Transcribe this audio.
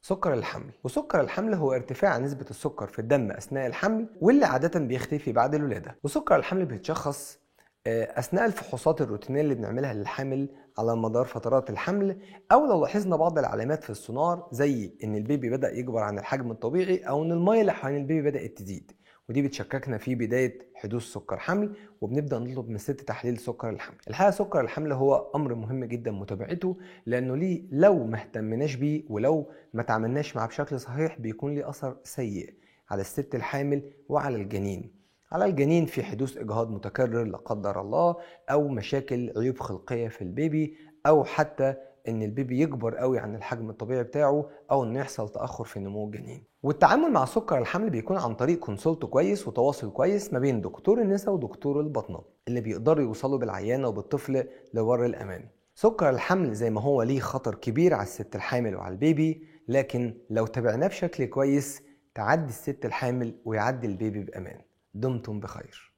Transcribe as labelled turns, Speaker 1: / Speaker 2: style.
Speaker 1: سكر الحمل. وسكر الحمل هو ارتفاع نسبة السكر في الدم أثناء الحمل واللي عادة بيختفي بعد الولادة. وسكر الحمل بيتشخص أثناء الفحوصات الروتينية اللي بنعملها للحامل على مدار فترات الحمل، أو لو لاحظنا بعض العلامات في السونار زي إن البيبي بدأ يكبر عن الحجم الطبيعي أو إن المية اللي حوالين البيبي بدأت تزيد، ودي بتشككنا في بداية حدوث سكر حمل، وبنبدأ نطلب من الست تحليل سكر الحمل. الحقيقة سكر الحمل هو أمر مهم جدا متابعته، لأنه ليه لو ما اهتمناش بيه ولو ما تعاملناش معاه بشكل صحيح بيكون ليه أثر سيء على الست الحامل وعلى الجنين. على الجنين في حدوث إجهاض متكرر لا قدر الله، أو مشاكل عيوب خلقية في البيبي، أو حتى إن البيبي يكبر قوي عن الحجم الطبيعي بتاعه، أو إنه يحصل تأخر في نمو الجنين. والتعامل مع سكر الحمل بيكون عن طريق كونسولت كويس وتواصل كويس ما بين دكتور النساء ودكتور الباطنة اللي بيقدروا يوصلوا بالعيانة وبالطفل لبر الأمان. سكر الحمل زي ما هو ليه خطر كبير على الست الحامل وعلى البيبي، لكن لو تابعناه بشكل كويس تعدي الست الحامل ويعدي البيبي بأمان. دمتم بخير.